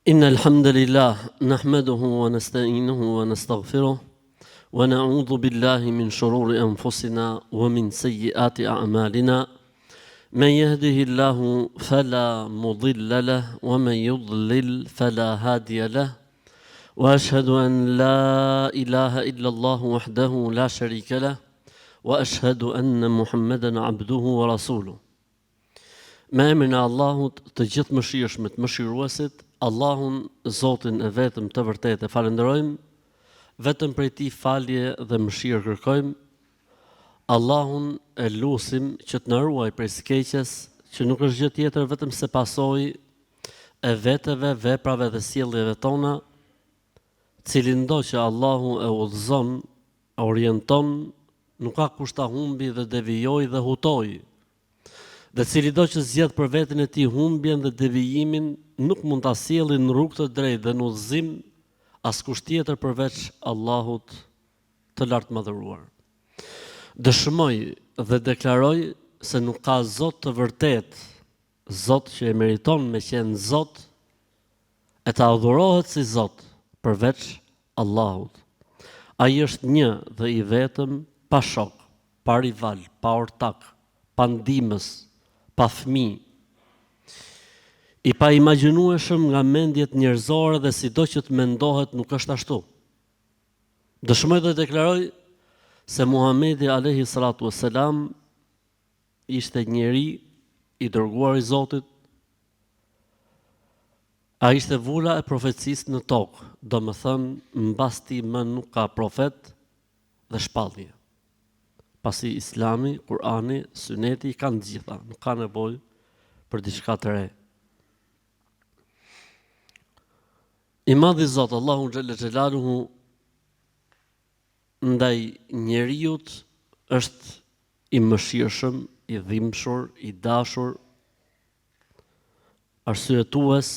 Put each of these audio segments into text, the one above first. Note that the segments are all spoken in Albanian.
إن الحمد لله نحمده ونستعينه ونستغفره ونعوذ بالله من شرور أنفسنا ومن سيئات أعمالنا من يهده الله فلا مضل له ومن يضلل فلا هادي له وأشهد أن لا إله إلا الله وحده لا شريك له وأشهد أن محمدا عبده ورسوله. Me emrin e Allahut të gjithë mëshirshmit, mëshiruesit, Allahun, Zotin e vetëm të vërtetë e falenderojmë, vetëm prej tij falje dhe mëshirë kërkojmë. Allahun e lutim që të na ruaj prej së keqes, që nuk është gjë tjetër vetëm se pasojë e veteve, veprave dhe sjelljeve tona, cilin do që Allahu e udhëzon, e orienton, nuk ka kusht ta humbi dhe devijoj dhe hutoj. Dhe cili do që zgjedh për veten e tij humbjen dhe devijimin, nuk mund ta sjellë në rrugë të drejtë dhe në udhëzim askush tjetër përveç Allahut të lartë madhëruar. Dëshmoj dhe deklaroj se nuk ka Zot të vërtet, Zot që e meriton me qenë Zot e të adhurohet si Zot përveç Allahut. Ai është një dhe i vetëm, pa shok, pa rival, pa ortak, pa ndihmës, pa fëmijë, i pa imagjinueshëm nga mendjet njerëzore dhe sido që të mendohet nuk është ashtu. Dëshmoj dhe deklaroj se Muhamedi alayhi salatu wassalam ishte njeri i dërguar i Zotit. Ai ishte vula e profecisë në tokë, domethënë mbas tij më nuk ka profet dhe shpallje. Pasi Islami, Kurani, Suneti kanë gjitha, nuk ka nevojë për diçka të re. I madhi Zot, Allahu xhalla xhelaluhu, ndaj njeriut është i mëshirshëm, i dhimbshur, i dashur, arsyetues,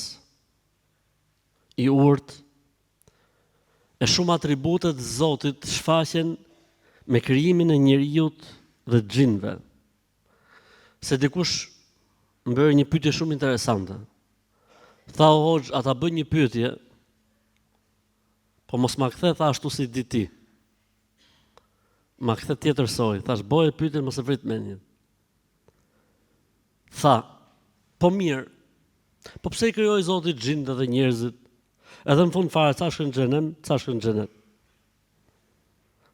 i urtë, e shumë atributet të Zotit shfaqen me krijimin e njeriut dhe xhinëve. Se dikush më bëri një pyetje shumë interesante. Tha o hoxh, ata bën një pyetje, po mos ma kthe tha ashtu si di ti. Ma kthe tjetër soi, thash boje pyetjen mos e vrit mendjen. Tha, po mirë, po pse I krijoi Zoti xhinët dhe njerëzit? Edhe në fund fare, ca shkën xhenem, ca shkën xhenet.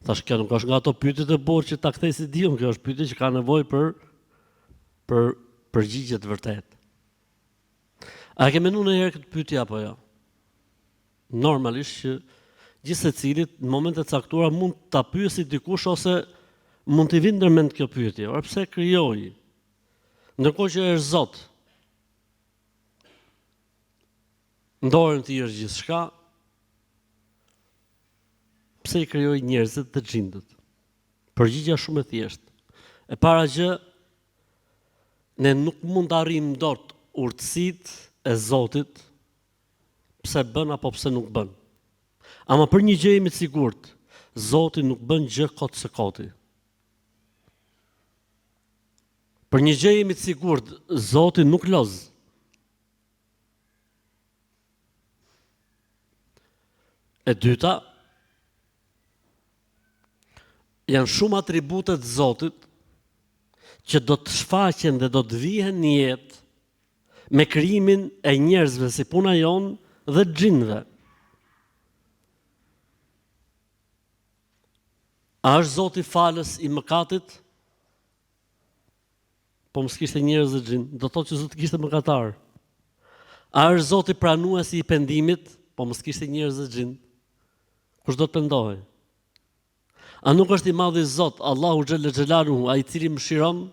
Thash, kjo nuk është nga ato pyetjet e borë që ta kthej si diun, kjo është pyetje që ka nevojë për përgjigje të vërtetë. A ke menduar ndonjëherë këtë pyetje apo jo? Normalisht që gjithë secilit në momente të caktuara mund ta pyesë dikush ose mund t'i vinë ndërmend kjo pyetje. Or pse krijoi? Ndërkohë që është Zot. Në dorën e tij është gjithçka. Pse I krijoi njerëzit dhe xhindët? Përgjigjja shumë e thjeshtë. E para gjë, ne nuk mund të arrijmë dot urtësitë e Zotit, pse bën apo pse nuk bën. Ama për një gjë jemi të sigurt, Zoti nuk bën gjë kot së koti. Për një gjë jemi të sigurt, Zoti nuk loz. E dyta, janë shumë atributet të Zotit që do të shfaqen dhe do të vihen në jetë me krijimin e njerëzve si puna jonë dhe xhinëve. A është Zoti falës I mëkatit? Po mos kishte njerëz dhe xhin, do thotë që Zoti kishte mëkatar. A është Zoti pranuesi I pendimit? Po mos kishte njerëz dhe xhin. Kush do të pendohej? A nuk është I madhi Zot, Allahu xhalla xhelaluhu, ai I cili mëshiron?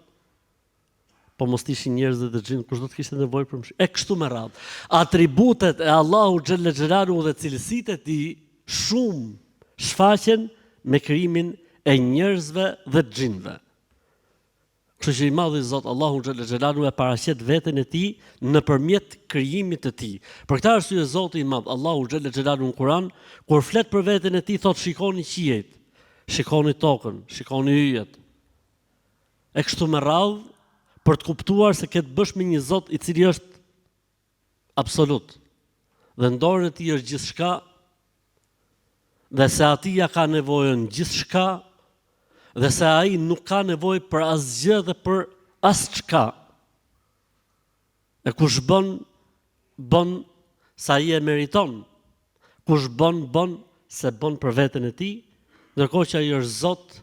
Po mos ishin njerëz dhe xhin, kush do të kishte nevojë për mëshirë? E kështu me radhë. Atributet e Allahu xhalla xhelaluhu dhe cilësitë e tij shumë shfaqen me krijimin e njerëzve dhe xhinëve. Kështu që I madhi Zot, Allahu xhalla xhelaluhu, e paraqet veten e tij nëpërmjet krijimit të tij. Për këtë arsye Zoti I madh, Allahu xhalla xhelaluhu në Kur'an, kur flet për veten e tij, thotë shikoni qiejt, shikoni tokën, shikoni yjet. E kështu me radhë, për të kuptuar se ke të bësh me një Zot I cili është absolut. dhe në dorën e tij është gjithçka, dhe se ati ja ka nevojën gjithçka, dhe se ai nuk ka nevojë për asgjë dhe për asçka. E kush bën sa i e meriton. Kush bën se bën për veten e tij, ndërkohë që ai është Zot,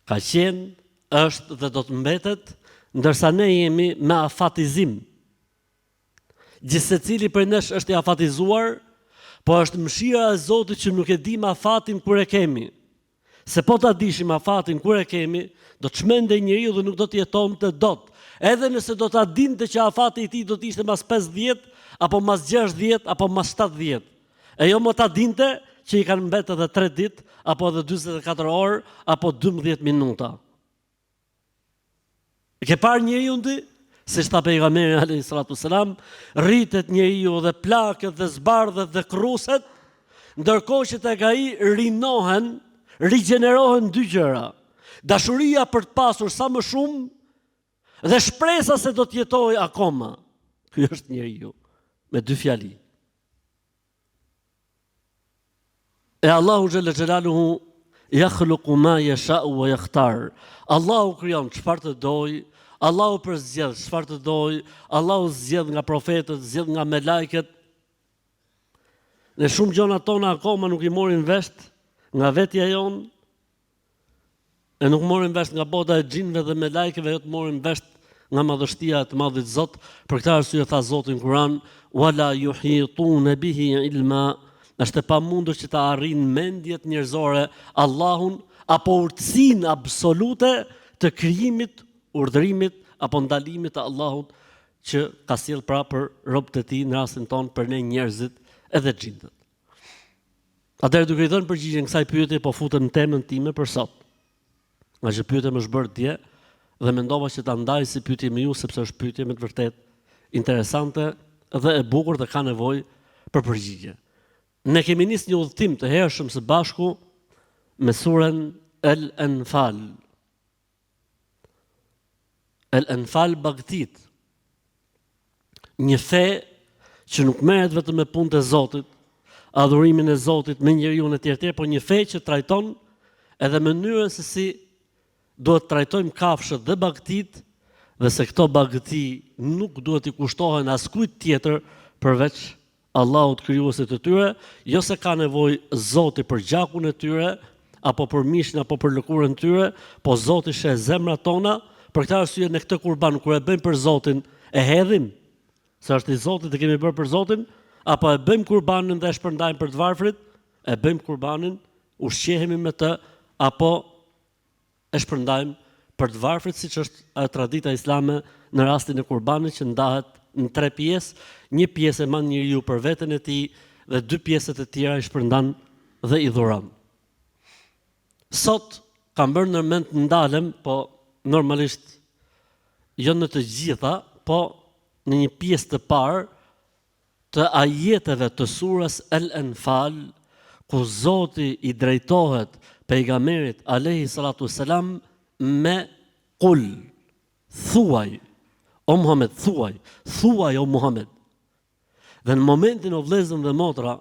ka qenë, është dhe do të mbetet, ndërsa ne jemi me afatizim. Gjithsecili prej nesh është i afatizuar, po është mëshira e Zotit që nuk e dim afatin kur e kemi. Se po ta dishim afatin kur e kemi, do të çmendej njeriu dhe nuk do të jetonte dot. Edhe nëse do ta dinte që afati i tij do të ishte mas 50, apo mas 60, apo mas 70. E jo më ta dinte që i kanë mbetë edhe 3 ditë, apo edhe 24 orë, apo 12 minuta. E ke parë njeriu ndi? Si shta pejgamberi alayhi salatu selam, rritet njeriu dhe plaket dhe zbardhet dhe kruset, ndërkohë që tek ai rigjenerohen dy gjëra. Dashuria për të pasur sa më shumë dhe shpresa se do të jetoj akoma. Ky është njeriu me dy fjali. E Allahu xhalla xhelaluhu yakhluqu ma yasha'u wa yakhtar. Allahu krijon çfarë të dojë, Allahu përzgjedh çfarë të dojë, Allahu zgjedh nga profetët, zgjedh nga melajket. Ne shumë gjëra tona akoma nuk i morin vesh nga vetja jonë, e nuk morin vesh nga bota e xhinëve dhe melajkeve, jo të morin vesh nga madhështia e të Madhit Zot. Për këtë arsye tha Zoti në Kur'an, wala yuhituna bihi ilma. Është e pamundur që ta arrijnë mendjet njerëzore Allahun apo urtësinë absolute të krijimit, urdhërimit apo ndalimit të Allahut që ka sjell pra për robët e tij, në rastin ton për ne njerëzit edhe xhindët. Atëherë duke i dhënë përgjigjen kësaj pyetje, po futem në temën time për sot. Nga që pyetja më është bërë dje dhe mendova që ta ndaj si pyetje me ju, sepse është pyetje me të vërtetë interesante dhe e bukur dhe ka nevojë për përgjigje. Ne kemi nisë një udhëtim të hershëm së bashku me surën El-Anfal. El-Anfal Bagtit. Një fe që nuk merret vetëm me punët e Zotit, adhurimin e Zotit me njeriu e tjerë, por një fe që trajton edhe mënyrën se si duhet trajtojmë kafshët dhe bagtit, dhe se këto bagti nuk duhet i kushtohen askujt tjetër përveç Allahut krijuesit të tyre, jo se ka nevojë Zoti për gjakun e tyre, apo për mishin apo për lëkurën e tyre, po Zoti sheh zemrat tona. Për këtë arsye në këtë kurban kur e bëjmë për Zotin, e hedhim se është i Zotit, e kemi bërë për Zotin, apo e bëjmë kurbanin dhe e shpërndajmë për të varfrit, e bëjmë kurbanin, ushqehemi me të, apo e shpërndajmë për të varfrit, siç është tradita islame në rastin e kurbanit që ndahet në 3 pjesë, një pjesë e man njeriu për veten e tij dhe 2 pjesët e tjera i shpërndan dhe i dhuron. Sot kam bërë ndërmend të ndalem, po normalisht jo në të gjitha, po në një pjesë të parë të ajeteve të surës El-Anfal, ku Zoti i drejtohet pejgamberit alayhi salatu selam me kul, thuaj, o Muhammed, thuaj o Muhammed. Dhe në momentin o vëllezër dhe motra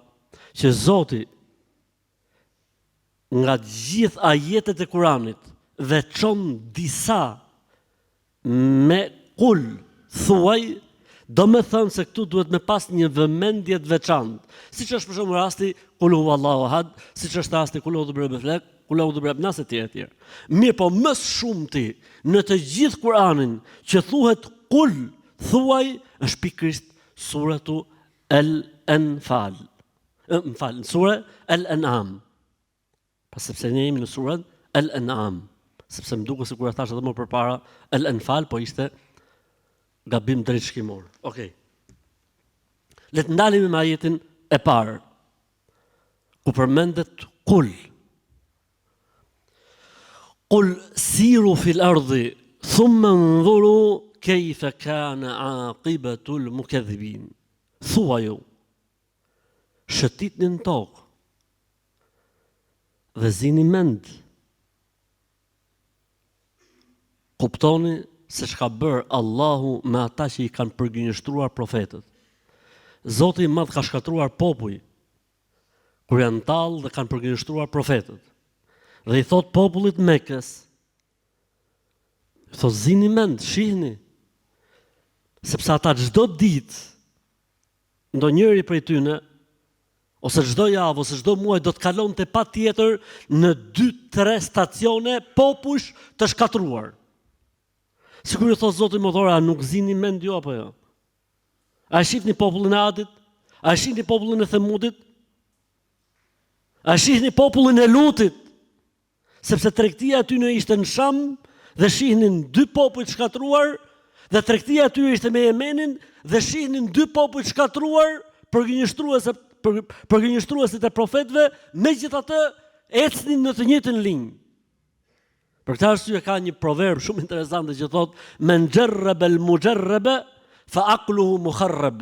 që Zoti nga gjithë ajetet e Kuranit veçon disa me kul, thuaj, do me thënë se këtu duhet me pas një vëmendje të veçantë. Siç është për shembull rasti kul huwallahu ahad, siç është rasti kul huwallahu ahad, kul huwallahu ahad, nas e tjerë. Mirë, po më shumti në të gjithë Kuranin që thuhet kul, thuaj, është pikërisht suratu El-Anfal. Sura El-An'am. Pa sepse ne jemi në surën El-An'am. Sepse më duket sikur e thash edhe më përpara El-Anfal, po ishte gabim drejt shkimor. Okej. Le të ndalemi me ajetin e parë, ku përmendet kul. Kul siru fil ardhi, thumma ndhuru kejfe kana aqibatul mukadhibin. Thuaju, shëtitni në tokë dhe zini mend. Kuptoni se çka bërë Allahu me ata që i kanë përgënjeshtruar profetët. Zoti i Madh ka shkatruar popull kur janë tallë dhe kanë përgjigjëstruar profetët. Dhe i thot popullit Mekës, thot zini mend, shihni, sepse ata çdo ditë, ndonjëri prej tyne, ose çdo javë, ose çdo muaj do të kalonte patjetër në 2-3 stacione popull të shkatruar. Sikur i thot Zoti Modhora, a nuk zini mend ju apo jo? A shihni popullin e Adit? A shihni popullin e Themudit? A shihni popullin e Lutit? Sepse tregtia aty në ishte në Sham dhe shihnin 2 popull të shkatruar, dhe tregtia aty ishte me Yemenin dhe shihnin 2 popull të shkatruar, përgjigjëstruesit e profetëve, megjithatë ecnin në të njëjtën linjë. Për këtë arsye ka një proverb shumë interesant që thot: "Men jarraba al-mujarraba fa aqluhu mukharrab."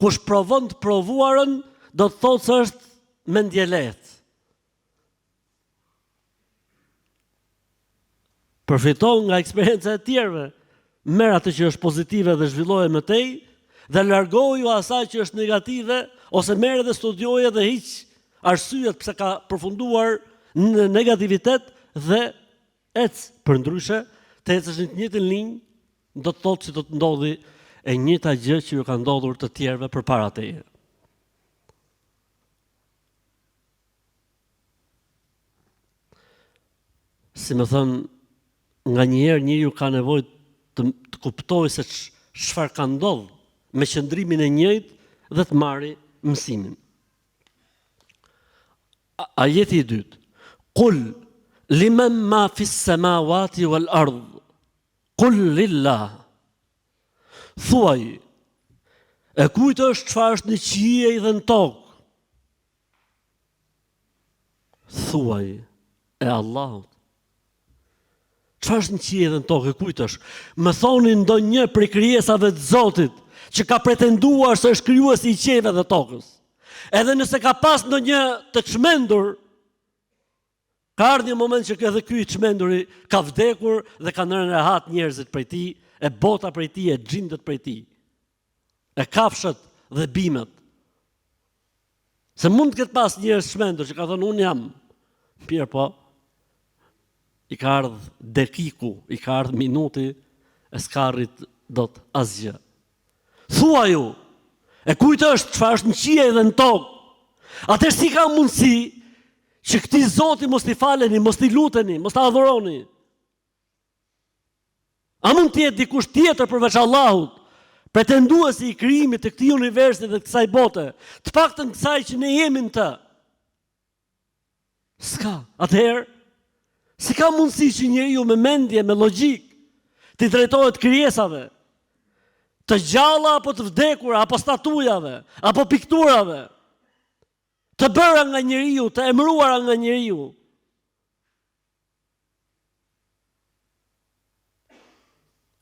Kush provon të provuarën, do të thotë se është mendje lehtë. Përfiton nga eksperjenca e tjerëve, merr atë që është pozitive dhe zhvilloje më tej, dhe largohu asaj që është negative, ose merr dhe studioje dhe hiq arsyet pse ka përfunduar në negativitet dhe ec. Përndryshe, të ecësh në të njëjtën linjë, do të thotë se do të ndodhi e njëjta gjë që ju ka ndodhur të tjerëve përpara teje. Si më thënë, nga njëherë njeriu ka nevojë të kuptojë se çfarë ka ndodhur me qëndrimin e njëjtë dhe të marrë mësimin. Ajeti i dytë. Qul liman ma fis samawati wal ard. Qul lillah. Thuaj, e kujt është çfarë është në qiell dhe në tokë? Thuaj, e Allahut. Çfarë është në qiell dhe në tokë, e kujt është? Më thoni ndonjë prej krijesave të Zotit që ka pretenduar se është krijuesi i qiellit dhe tokës. Edhe nëse ka pas ndonjë të çmendur, ka ardhur një moment që edhe ky i çmenduri ka vdekur dhe kanë rënë rehat njerëzit prej tij, e bota prej tij, e xhindët prej tij, e kafshët dhe bimët. Se mund të ketë pas njerëz çmendur që ka thënë unë jam, mirë po, i ka ardhur dekiku, i ka ardhur minuti, e s'ka arrit dot asgjë. Thuaju, e kujt është çfarë është në qiell dhe në tokë? Atëherë si ka mundësi që këtij Zoti mos t'i faleni, mos t'i luteni, mos t'a adhuroni? A mund të jetë dikush tjetër përveç Allahut, pretenduesi i krijimit të këtij universi dhe të kësaj bote, të paktën kësaj që ne jemi në të? S'ka. Atëherë, si ka mundësi që njeriu me mendje, me logjik, t'i drejtohet krijesave, të gjalla apo të vdekura, apo statujave, apo pikturave, të bëra nga njeriu, të emëruara nga njeriu?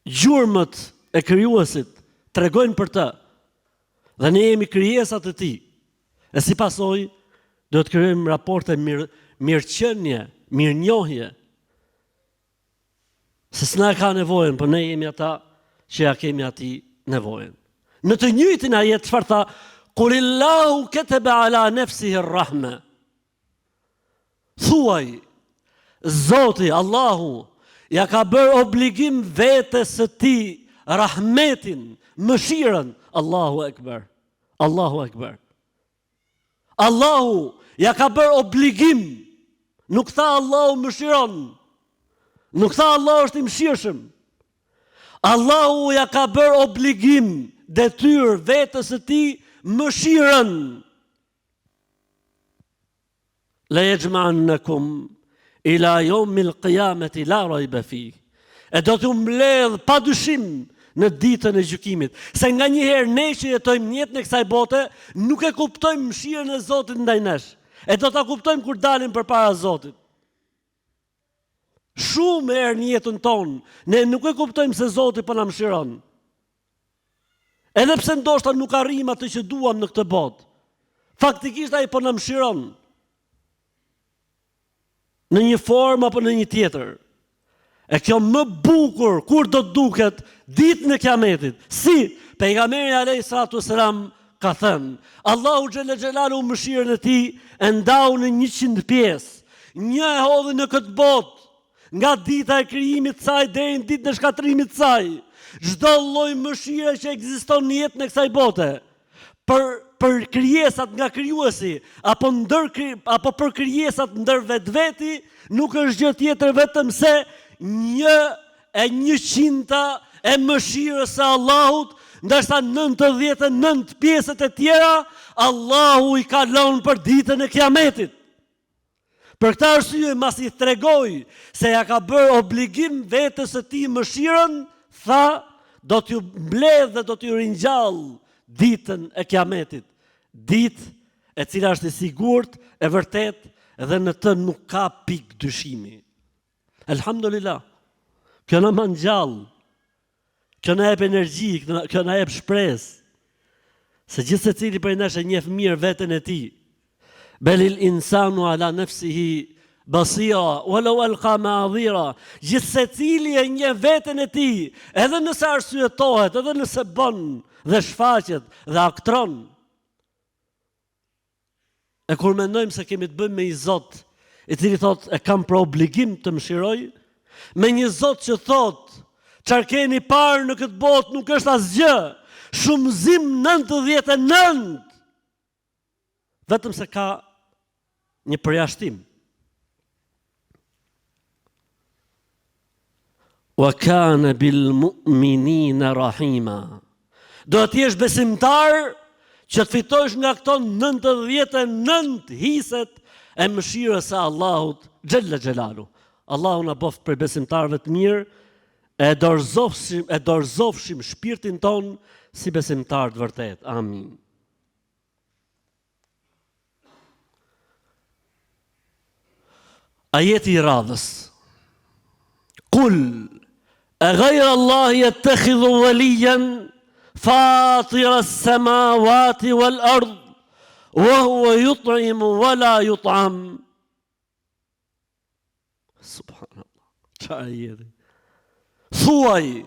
Gjurmët e krijuesit tregojnë për të, dhe ne jemi krijesa të tij. E si pasojë, do të krijojmë raporte mirëqenie, mirënjohje. Se s'na ka nevojën, por ne jemi ata që ja kemi atij nevojën. Në të njëjtin ajet çfarë tha? Qulillahu kataba ala nafsihi ar-rahma. Thuaj, Zoti, Allahu, ja ka bërë obligim vetes së tij rahmetin, mëshirën. Allahu Ekber. Allahu Ekber. Allahu ja ka bërë obligim. Nuk tha Allahu mëshiron. Nuk tha Allahu është i mëshirshëm. Allahu ja ka bërë obligim, detyrë vetes së tij mëshirën. La yajma'annakum ila yawmil qiyamati la rayba fi. E do t'u mbledh pa dyshim në ditën e gjykimit. Se nga njëherë ne që jetojmë në jetën e kësaj bote, nuk e kuptojmë mëshirën e Zotit ndaj nesh. E do ta kuptojmë kur dalim përpara Zotit. Shumë herë në jetën tonë, ne nuk e kuptojmë se Zoti po na mëshiron. Edhe pse ndoshta nuk arrim atë që duam në këtë botë, faktikisht ai po na mëshiron. Në një formë apo në një tjetër. E kjo më bukur kur do të duket ditën e Kiametit. Si pejgamberi alayhis salatu wassalam ka thënë, Allahu xhalla xhelalu mëshirën e tij e ndau në 100 pjesë. Një e hodhi në këtë botë, nga dita e krijimit të saj deri në ditën e shkatrimit të saj. Çdo lloj mëshire që ekziston në jetën e kësaj bote, për krijesat nga krijuesi apo për krijesat ndër vetveti, nuk është gjë tjetër vetëm se 1/100 e mëshirës së Allahut, ndërsa 99 pjesët e tjera Allahu i ka lënë për ditën e Kiametit. Për këtë arsye, mas i tregoj se ja ka bërë obligim vetes së tij mëshirën, tha, do t'ju mbledh dhe do t'ju ringjall ditën e Kiametit. Ditë e cila është e sigurt, e vërtet, dhe në të nuk ka pikë dyshimi. Elhamdulillah. Kjo na man gjallë. Kjo na jep energji, kjo na jep shpresë. Se gjithë secili prej nesh e njeh mirë veten e tij. Belil insanu ala nafsihi basira, walau alqa ma'dhira. Gjithë secili e njeh veten e tij, edhe nëse arsyetohet, edhe nëse bën dhe shfaqet dhe aktron. E kur mendojmë se kemi të bëjmë me një Zot i cili thot e kam për obligim të mëshiroj, me një Zot që thot çfarë keni parë në këtë botë nuk është asgjë, shumëzim 99, vetëm se ka një përjashtim. Wa kana bil mu'minina rahima. Do të jesh besimtar që të fitosh nga këto 99 hiset e mëshirës së Allahut xhalla xhelalu. Allahu na boft për besimtarëve të mirë, e dorëzofshim shpirtin ton si besimtar të vërtet. Amin. Ajeti i radhës. Kul e ghayra Allahi yattakhidhu waliyan fatira as-samawati wal ard wa huwa yut'imu wa la yut'am. Subhanallah. Çfarë ajeti? Thuaj,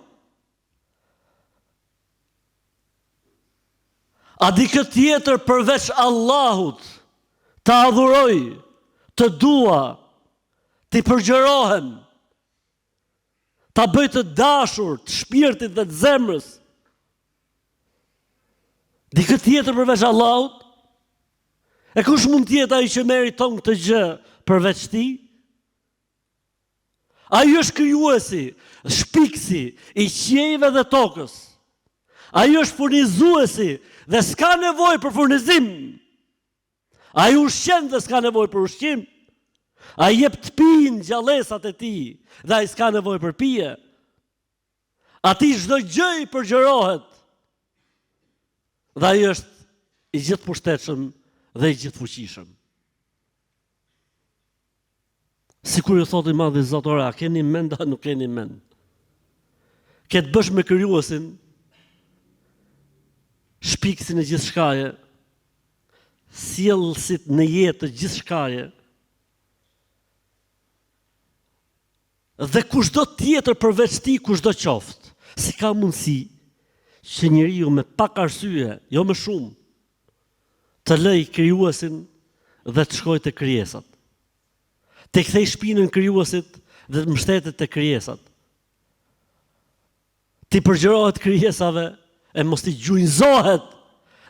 a di këtë tjetër përveç Allahut, të adhuroj, të dua, të përgjërohem, të bëj të dashur, të shpirtit dhe të zemrës. Di këtë tjetër përveç Allahut? E kush mund tjetë ai që meriton këtë gjë përveç ti? Ai është krijuesi, shpikësi i qiejve dhe tokës. Ai është furnizuesi dhe s'ka nevojë për furnizim. Ai ushqen dhe s'ka nevojë për ushqim. Ai jep të pinë gjallësat e tij dhe ai s'ka nevojë për pije. Atij çdo gjë i përgjërohet. Dhe ai është i gjithë pushtetshëm dhe i gjithë fuqishëm. Sikur ju thotë i madhi Zotore, a keni mend a nuk keni mend? Ke të bësh me krijuesin, shpikësin e gjithë shkaje, sjellësit në jetë të gjithë shkaje, dhe kushdo tjetër përveç ti, kushdo qoftë, si ka mundësi që njeriu me pak arsye, jo më shumë, të lëj krijuesin dhe të shkojë te krijesat. Të kthej shpinën krijuesit dhe të mbështetet te krijesat. Ti përgjërohet krijesave e mos ti gjujzohet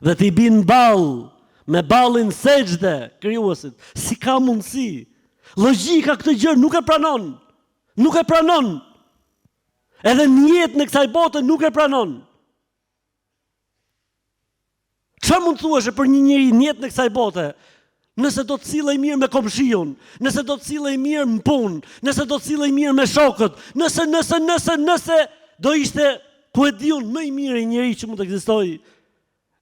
dhe ti bin ball me ballin sejdë krijuesit. Si ka mundësi? Logjika këtë gjë nuk e pranon. Nuk e pranon. Edhe në jetën e kësaj bote nuk e pranon. Çfarë mund thuash për një njeri në jetën e kësaj bote? Nëse do të sillej mirë me komshiun, nëse do të sillej mirë në punë, nëse do të sillej mirë me shokët, nëse do ishte ku e diun më i mirë i njeri që mund të ekzistojë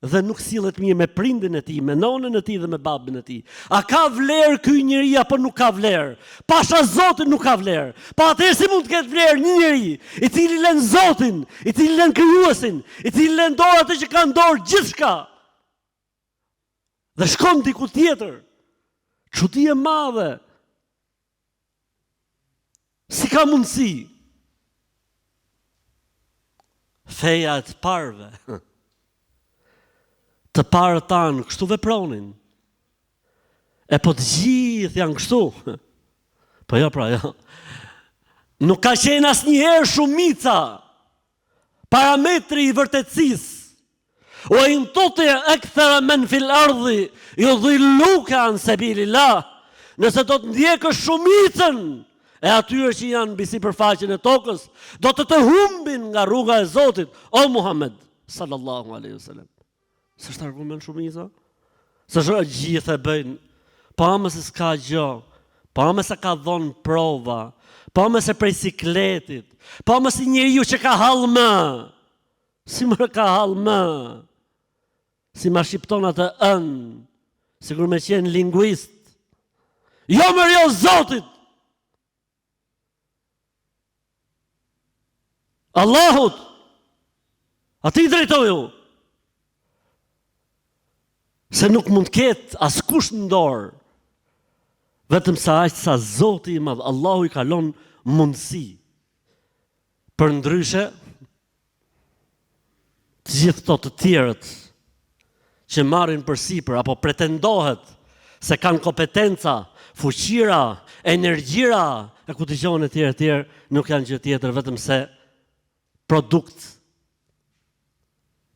dhe nuk sillet mirë me prindin e tij, me nonën e tij dhe me babën e tij. A ka vlerë ky njeri apo nuk ka vlerë? Pasha Zotin nuk ka vlerë. Pa atëherë si mund të ketë vlerë një njeri i cili lën Zotin, i cili lën krijuesin, i cili lën dorë atë që ka në dorë gjithçka. Dhe shkon diku tjetër. Çudi e madhe. Si ka mundësi? Feja e të parve Të parët tanë kështu vepronin. E po të gjithë janë kështu. Po jo, pra jo. Nuk ka qenë asnjëherë shumica parametri i vërtetësisë. O in tuti akthara men fil ardhi yudhilluka an sabilillah. Nëse do të ndjekësh shumicën e atyre që janë mbi sipërfaqen e tokës, do të humbin nga rruga e Zotit, o Muhammed sallallahu alaihi wasallam. S'është argument shumica? S'është gjithë e bëjnë, pa më se s'ka gjë, pa më se ka dhonë prova, pa më se prej sikletit, pa më se njeriu që ka hall më. Si më ka hall më? Si ma shqipton atë sigur me qenë linguist. Jo më jo Zotit. Allahut. Ati drejtoju. Se nuk mund ketë askush në dorë. Vetëm sa aq sa Zoti i madh, Allahu i kalon mundësi. Për ndryshe, të gjithë to të tjerët që marrin përsipër apo pretendohet se kanë kompetenca, fuqira, energjira, e ku dëgjon e tjerë, nuk janë gjë tjetër vetëm se produkt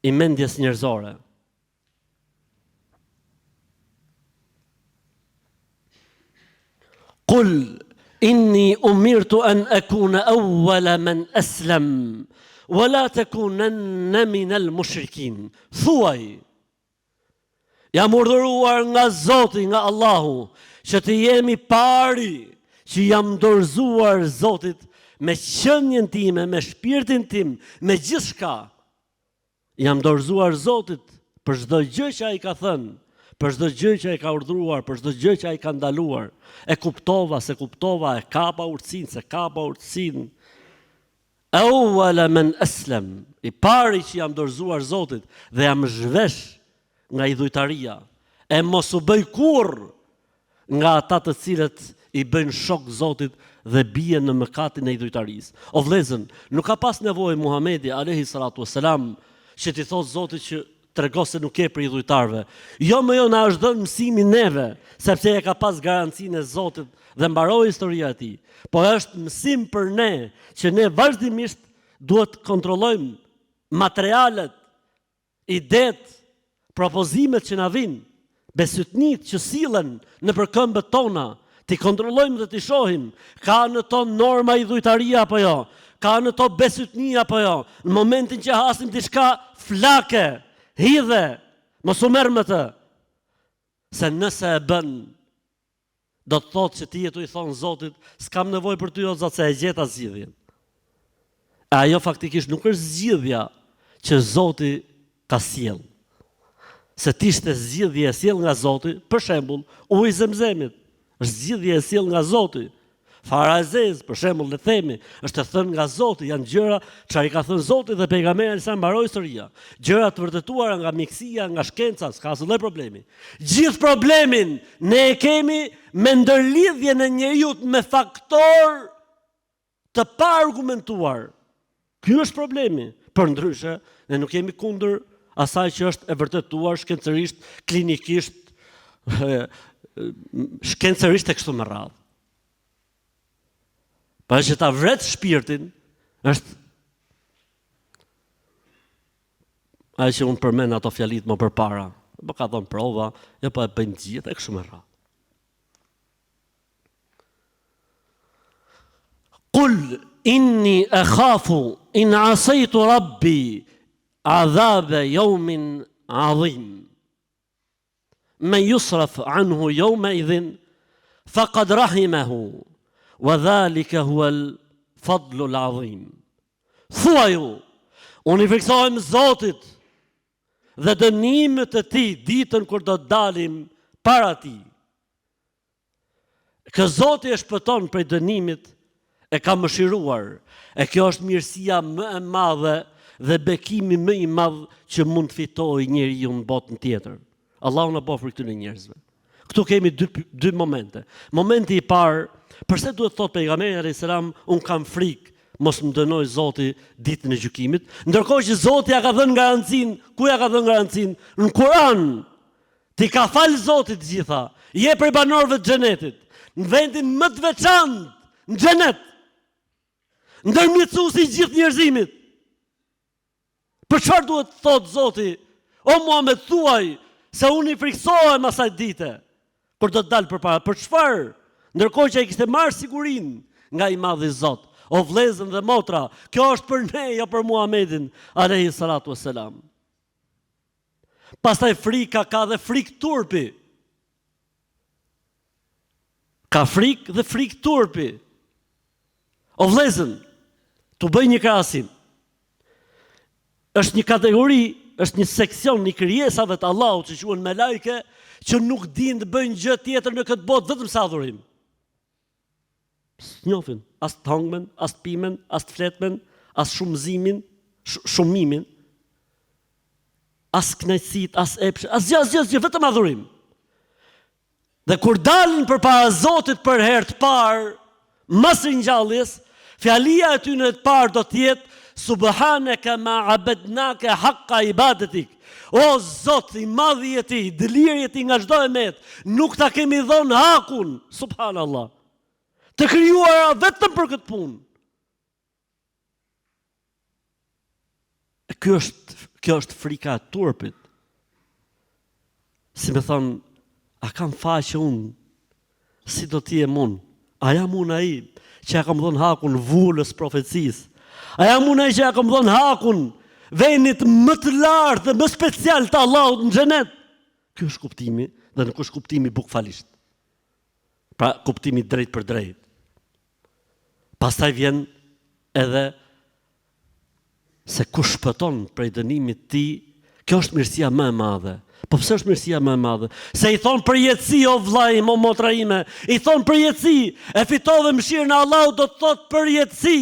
i mendjes njerëzore. Qul inni umirtu an akuna awwala man aslam wala takunanna min al-mushrikin. Thuaj, jam urdhëruar nga Zoti, nga Allahu, që të jemi pari që jam dorëzuar Zotit me qënjen time, me shpirtin tim, me gjithçka. Jam dorëzuar Zotit për çdo gjë që ai ka thënë, për çdo gjë që ai ka urdhëruar, për çdo gjë që ai ka ndaluar. E kuptova, se kuptova, e kapa urtësinë, se kapa urtësinë. Awwala man aslam, i pari që jam dorëzuar Zotit dhe jam zhvesh nga idhujtaria, e mos u bëj kurrë nga ata të cilët i bëjnë shok Zotit dhe bien në mëkatin e idhujtarisë. O vëllezër, nuk ka pas nevojë Muhamedi alayhi salatu wassalam që t'i thotë Zotit që trego se nuk e për idhujtarve. Jo më jo na është dhënë mësimin neve, sepse e ka pas garancinë e Zotit dhe mbaroi historia e tij. Po është mësim për ne që ne vazhdimisht duhet kontrollojmë materialet, idetë, propozimet që na vinë, besytnit që sillen në përkëmbët tona, t'i kontrollojmë dhe t'i shohim, ka në to norma idhujtaria apo jo, ka në to besytnia apo jo. Në momentin që hasim diçka flake, hidhe, mos u merr me të. Se nëse e bën, do të thotë që ti jetu i thonë Zotit, s'kam nevojë për ty o Zot, se e gjeta zgjidhjen. Ajo faktikisht nuk është zgjidhja që Zoti ka sjell. Se t'ishte zgjidhje e sjell nga Zoti, për shembull, uji i Zemzemit, është zgjidhje e sjell nga Zoti. Fara e zezë, për shembull, le themi, është e thënë nga Zoti, janë gjëra çfarë i ka thënë Zoti dhe pejgamberi sa mbaroi historia. Gjëra të vërtetuara nga mjekësia, nga shkenca, s'ka asnjë problemi. Gjithë problemin ne e kemi me ndërlidhjen e njeriu me faktor të pa argumentuar. Ky është problemi. Përndryshe, ne nuk jemi kundër asaj që është e vërtetuar shkencërisht, klinikisht, shkencërisht e kështu me radhë. Pa që ta vret shpirtin, është ajo që unë përmend ato fjalit më përpara. Po ka dhënë prova, jo po e bëjnë gjithë e kështu me radhë. Qul inni akhafu in asaytu rabbi عذاب يوم عظيم من يصرف عنه يومئذ فقد رحمه وذلك هو الفضل العظيم. Thuaju, unë i friksojmë Zotit dhe dënimet e tij ditën kur do të dalim para tij. Kë Zoti e shpëton prej dënimit e ka mëshiruar. E kjo është mirësia më e madhe dhe bekimi më i madh që mund të fitojë njeriu në botën tjetër. Allahu na bëf për këtyre njerëzve. Këtu kemi dy momente. Momenti i parë, përse duhet thotë pejgamberi alayhis salam, un kam frikë, mos më dënoj Zoti ditën e gjykimit, ndërkohë që Zoti ja ka dhënë garancinë, ku ja ka dhënë garancinë? Në Kur'an. Ti ka falë Zotit gjitha, je prej banorëve të xhenetit, në vendin më të veçantë, në xhenet, ndërmjetësuesi i gjithë njerëzimit. Për çfarë duhet të thotë Zoti? O Muhammed, thuaj se unë i friksohem asaj dite, kur do të dalë përpara. Për çfarë? Ndërkohë që ai kishte marrë sigurinë nga i madhi Zot. O vëllezër dhe motra, kjo është për ne, jo për Muhamedin alayhi salatu wassalam. Pastaj frika ka dhe frikë turpi. Ka frikë dhe frikë turpi. O vëllezër, tu bëj një krahasim. Është një kategori, është një seksion një krijesave të Allahut që quhen melajke, që nuk dinë të bëjnë gjë tjetër në këtë botë vetëm sa adhurim. S'njohin as të hongmen, as të pimen, as të fletmen, as shumimin, as kënaqësit, as epsh, as gjë, vetëm adhurim. Dhe kur dalin përpara Zotit për herë të parë, mas ringjalljes, fjalia e tyre e parë do të jetë Subhanaka ma abadnaka haqqa ibadetik. O Zot i madhi i ti, dëliri i ti nga çdo emet, nuk ta kemi dhënë hakun, subhanallah. Të krijuara vetëm për këtë punë. Kjo është frika e turpit. Si me thonë, a kam faqe unë, si do t'i jem unë? A jam unë ai që ja kam dhënë hakun vullës profecisë? A jam unë ai që ja kam dhënë hakun vendit më të lartë dhe më special të Allahut në xhenet? Ky është kuptimi, dhe nuk është kuptimi bukfalisht. Pra kuptimi drejt për drejt. Pastaj vjen edhe se kush shpëton prej dënimit të tij, kjo është mirësia më e madhe. Po pse është mirësia më e madhe? Se i thon për jetësi o vllai, o motra ime, i thon për jetësi, e fitove mëshirën e Allahut, do të thotë për jetësi.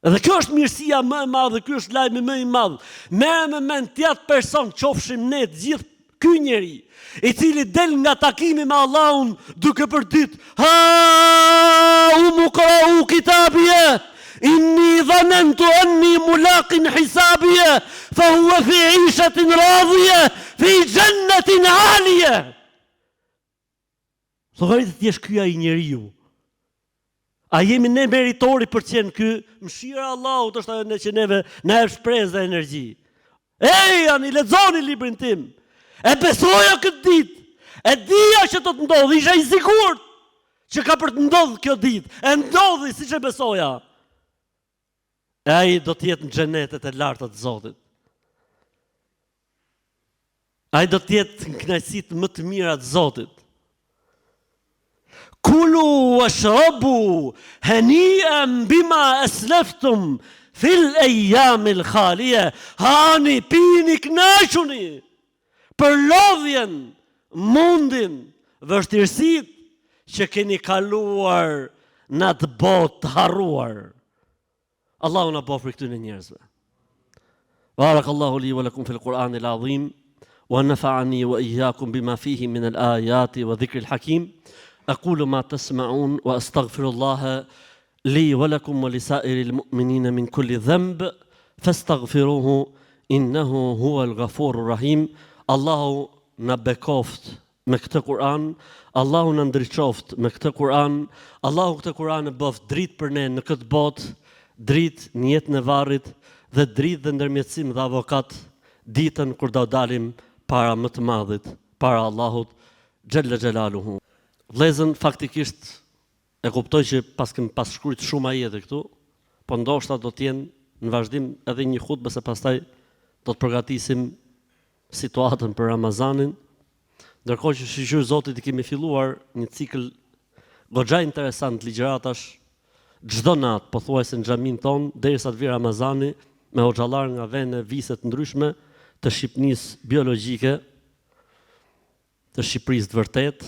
Edhe kjo është mirësia më e madhe, ky është lajmi më i madh. Merrem me mend tjatë person, qofshim ne të gjithë ky njeri, i cili del nga takimi me Allahun duke përdit, ha umqra'u kitabiyya inni dhanantu anni mulaqin hisabiyya fa huwa fi 'ishatin radiyya fi jannatin 'aliyya. Llogaritë ti është ky ai njeriu. A jemi ne meritori për të qenë ky? Mëshira e Allahut është ajo që neve na jep shpresë dhe energji. Ani lexoni librin tim. E besoja këtë ditë, e dija që do të ndodhë, isha i sigurt që ka për të ndodhë kjo ditë, e ndodhi si që besoja. E ai do të jetë në xhenetet e larta të Zotit. Ai do të jetë në kënaqësitë më të mira të Zotit. Kulu washrabu hani'an bima aslaftum fil ayyamil khaliya. Hani, pini, kënaquni për lodhjen, mundin, vështirësit që keni kaluar në atë botë të harruar. Allahu na bëf për këtyre njerëzve. Barakallahu li wa lakum fil Qur'anil azim wa nafa'ani wa iyyakum bima fihi min al-ayati wa dhikril hakim. Aqulu ma tasma'un wa astaghfirullaha li wa lakum wa lisa'iril mu'minina min kulli dhanb fastaghfiruhu innahu huwal ghafurur rahim. Allahu na bekoft me këtë Kur'an, Allahu na ndriçoft me këtë Kur'an, Allahu këtë Kur'an e bëft dritë për ne në këtë botë, dritë në jetën e varrit dhe dritë dhe ndërmjetësim dhe avokat ditën kur do dalim para më të madhit, para Allahut xhalla xhelaluhu. Vëllezën faktikisht e kuptoj që pas shkruajt shumë ajete këtu, po ndoshta do të jenë në vazhdim edhe një hutbë se pastaj do të përgatisim situatën për Ramazanin, ndërkohë që shiqyr Zotit i kemi filluar një cikël goxha interesant ligjëratash çdo natë, pothuajse në xhamin ton, derisa të vi Ramazani, me hoxhallar nga vende vise të ndryshme të Shqipërisë biologjike, të Shqipërisë të vërtet.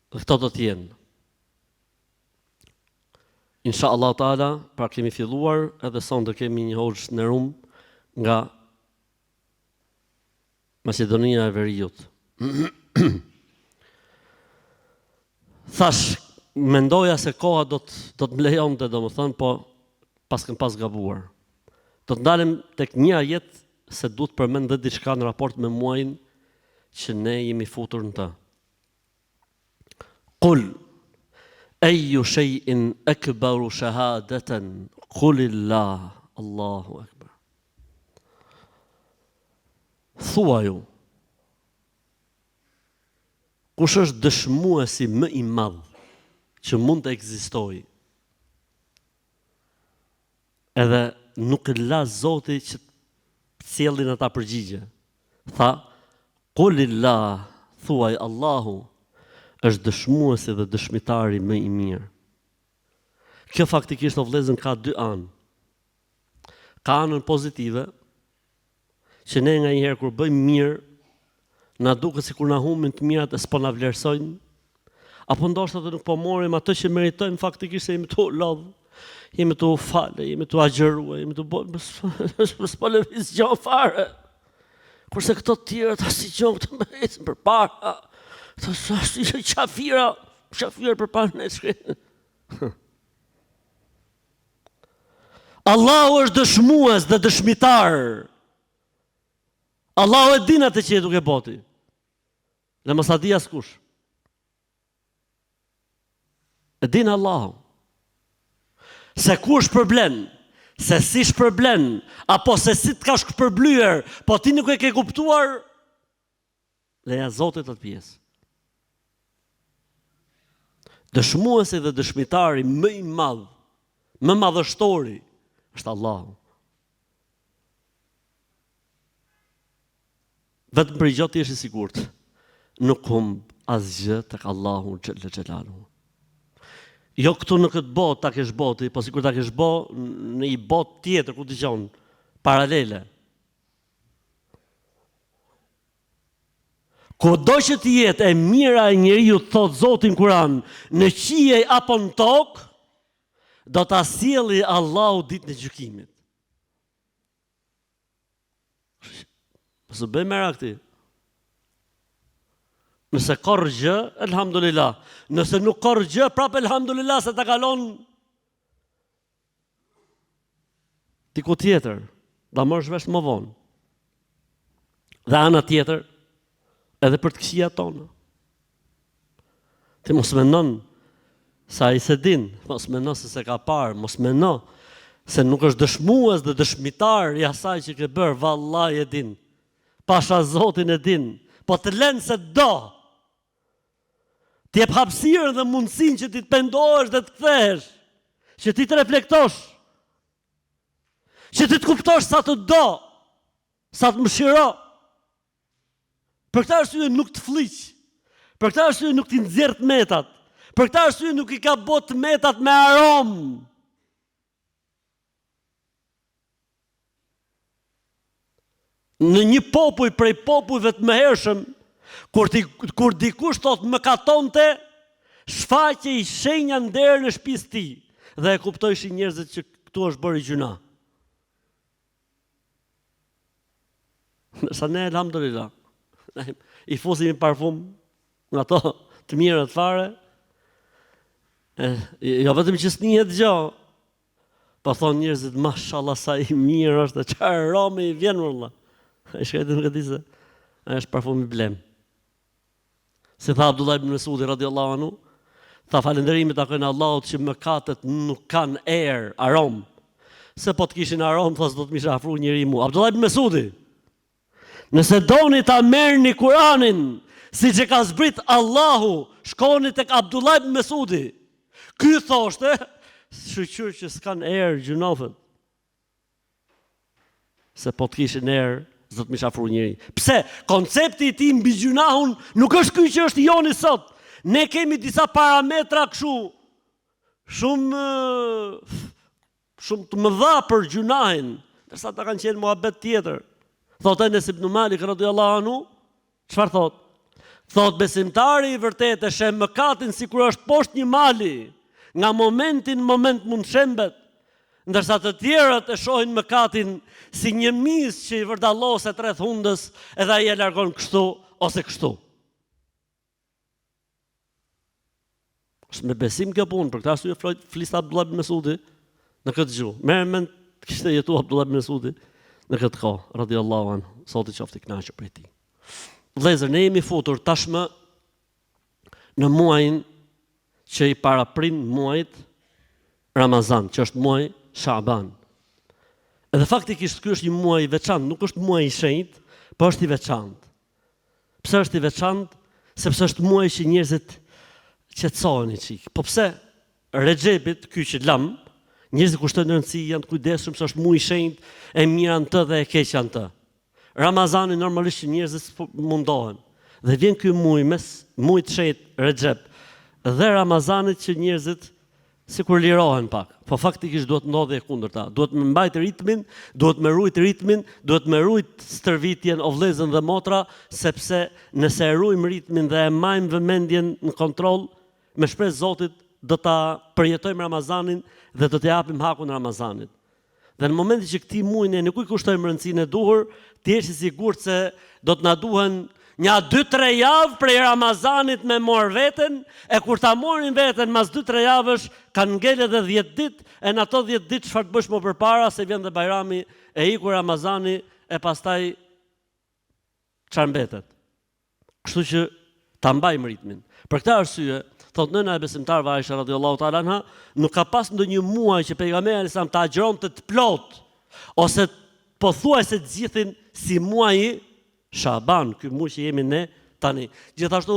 Dhe këto do të jenë. Inshallah taala, pra kemi filluar, edhe sonte kemi një hoxh në Rum nga Maqedonia e Veriut. Thash, mendoja se koha do të më lejonte, domethënë, po pas gabuar. Do të ndalim tek një ajet se duhet përmend dhe diçka në raport me muajin që ne jemi futur në të. Qul ayyu shay'in akbaru shahadatan qulillah, Allahu akbar. Thuaju, kush është dëshmuesi më i madh që mund të ekzistojë? Edhe nuk e la Zoti që të sjellin ata përgjigje. Tha, qulillah, thuaj Allahu është dëshmuesi dhe dëshmitari më i mirë. Kjo faktikisht o vëllezër ka dy anë. Ka anën pozitive, që ne nga njëherë kur bëjmë mirë, na duket sikur na humbin të mirat e s'po na vlerësojnë, apo ndoshta të nuk po morim atë që meritojmë faktikisht se jemi të lodh, jemi të falë, jemi të agjëruar, jemi të s'po lëviz gjë fare. Kurse këto të tjerë ta si gjë të mbetën përpara. Të si qafira përpara ne shkrim. Allahu është dëshmues dhe dëshmitar. Allahu e din atë që e duke boti. Dhe mos a di askush. E din Allahu. Se ku shpërblen, se si shpërblen, apo se si të ka shpërblyer, po ti nuk e ke kuptuar, leja Zotit atë pjesë. Dëshmuesi dhe dëshmitari më i madh, më madhështori, është Allahu. Vetëm për i gjatë jesh i sigurt, nuk humb asgjë tek Allahu xhalla xhelaluhu. Jo këtu në këtë botë ta kesh boti, po sikur ta kesh në një botë tjetër ku dëgjon, paralele. Kudo që të jetë e mira e njeriu, thot Zoti në Kur'an, në qiej apo në tokë, do ta sjellë Allahu ditën e gjykimit. Së bëj merak ti. Nëse ka gjë, elhamdulillah. Nëse nuk ka gjë, prapë elhamdulillah se ta kalon diku tjetër. Da marrësh vesh më vonë. Dhe ana tjetër, edhe për të këqijat tona. Ti mos mendon sa i se din, mos mendon se ka parë, mos mendon se nuk është dëshmues dhe dëshmitar i asaj që ke bërë, vallahi e din. Pasha Zotin e din, po të lënë se do. Ti jep hapësirën dhe mundësinë që ti të pendohesh dhe të kthehesh, që ti të reflektosh, që ti të kuptosh sa të do, sa të mëshiro. Për këtë arsye nuk të fliq, për këtë arsye nuk ti nxjerr metat, për këtë arsye nuk i ka bot metat me aromë. Në një popull prej popujve të mëhershëm, kur dikush thot më katonte, shfaqe i shenja në derën e shtëpisë tij dhe e kuptojshin njerëzit që këtu është bërë gjuna. Sa ne elhamdulillah, i fusim parfum nga ato të mira të fare, jo vetëm që snihet gjë, po thonë njerëzit mashallah sa i mirë është, çfarë aromi i vjen valla. E shkretin nuk e di se është parfum i blem. Si tha Abdullah ibn Mesudi radiallahu anhu, tha falënderimi takojnë Allahut që mëkatet nuk kanë erë, aromë. Se po të kishin aromë, thos do të misha afru njëri mu. Abdullah ibn Mesudi, nëse doni ta merrni Kur'anin, si që ka zbrit Allahu, shkoni tek Abdullah ibn Mesudi. Ky thoshte, shqyr që s'kan erë gjunofët. Se po të kishin erë, zdo të mishafru njëri. Pse? Koncepti i ti mbi gjunahun nuk është ky që është joni sot. Ne kemi disa parametra këshu shumë të mëdha për gjunahin, dërsa ta kanë qenë muhabet tjetër. Thot Enes ibn Malik radhiyallahu anhu, çfarë thot? Thot besimtari i vërtet e shem mëkatin sikur është poshtë një mali. Nga momenti në moment mund shembet. Ndërsa të tjerët e shohin mëkatin si një mis që i vërdalloset rreth hundës edhe ai e largon kështu ose kështu. Është me besim kjo punë, për këtë arsye flis Abdullah ibn Mesudi në këtë gjuhë. Merr mend kishte jetuar Abdullah ibn Mesudi në këtë kohë, radhiyallahu anhu, Zoti qoftë i kënaqur prej tij. Vëllezër, ne jemi futur tashmë në muajin që i paraprin muajit Ramazan, që është muaji Shaaban. Edhe faktikisht ky është një muaj i veçantë, nuk është muaj i shenjtë, por është i veçantë. Pse është i veçantë? Sepse është muaj që njerëzit qetësohen i çik. Po pse Rexhepit, ky që lam, njerëzit kushtojnë rëndësi, janë të kujdesshëm se është muaj i shenjtë, e mira në të dhe e keq janë të. Ramazani normalisht që njerëzit mundohen. Dhe vjen ky muaj mes muajit të shenjtë Rexhep dhe Ramazanit që njerëzit sikur lirohen pak, po faktikisht duhet ndodhi e kundërta. Duhet me mbajt ritmin, duhet me rujt ritmin, duhet me rujt stërvitjen o vëllezër dhe motra, sepse nëse e ruajmë ritmin dhe e majmë vëmendjen në kontroll, me shpresë Zotit do ta përjetojmë Ramazanin dhe do të japim hakun Ramazanit. Dhe në momentin që këtij muaji ne nuk i kushtojmë rëndësinë e duhur, ti je i sigurt se do të na duhen një 2-3 javë prej Ramazanit me morë veten, e kur ta morin veten mas 2-3 javësh, kanë ngel edhe 10 ditë, e në ato 10 ditë çfarë të bësh më përpara, se vjen dhe Bajrami, e ikur Ramazani, e pastaj çfarë mbetet. Kështu që ta mbajmë ritmin. Për këtë arsye, thot nëna e besimtarëve Aisha radhiyallahu ta'ala anha, nuk ka pas ndonjë muaj që pejgamberi sa ta agjëronte të plot, ose pothuajse të gjithin si muaji Shaban, ky muaj që jemi ne tani. Gjithashtu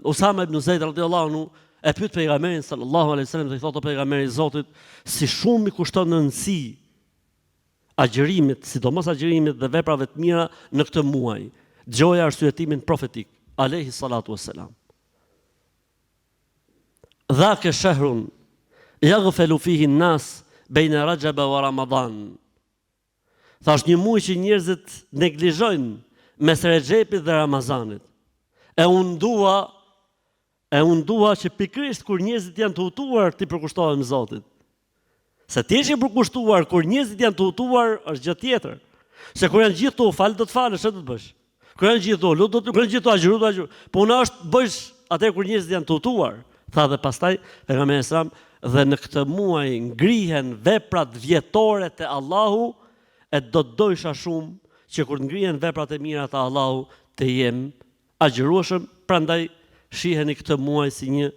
Usama ibn Zeid radhiyallahu anhu e pyet pejgamberin sallallahu alaihi wasallam dhe i thotë pejgamberi i Zotit, si shumë i kushton rëndësi agjërimit, sidomos agjërimit dhe veprave të mira në këtë muaj. Dëgjoj arsyetimin profetik alayhi salatu wassalam. Dhaka shahrun yaghfalu fihi an-nas baina Rajab wa Ramadan. Thash një muaj që njerëzit neglizhojnë mes Rexhepit dhe Ramazanit. E unë dua që pikërisht kur njerëzit janë të hutuar ti përkushtohen Zotit. Se ti je i përkushtuar kur njerëzit janë të hutuar është gjë tjetër. Se kur janë gjithë të fal do të falësh, çfarë do të bësh? Kur janë gjithë të lut do të gjithë të agjëru. Po na është bësh atë kur njerëzit janë të hutuar. Tha dhe pastaj pejgamberi sa dhe në këtë muaj ngrihen veprat vjetore te Allahu. E do të dojsha shumë që kur ngrihen veprat e mira të Allahu të jem agjërueshëm, prandaj shiheni këtë muaj si një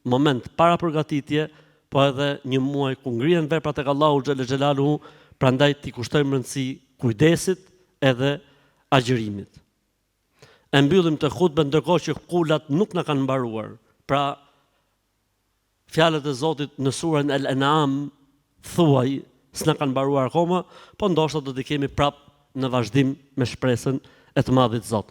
moment para përgatitje, po edhe një muaj ku ngrihen veprat tek Allahu xhel xhelaluhu, prandaj ti kushtojmë rëndësi kujdesit edhe agjërimit. E mbyllim të hutbën ndërkohë që kulat nuk na kanë mbaruar. Pra fjalët e Zotit në surën El-An'am thuaj s'na kanë mbaruar akoma, po ndoshta do të kemi prap në vazhdim me shpresën e të Madhit Zot.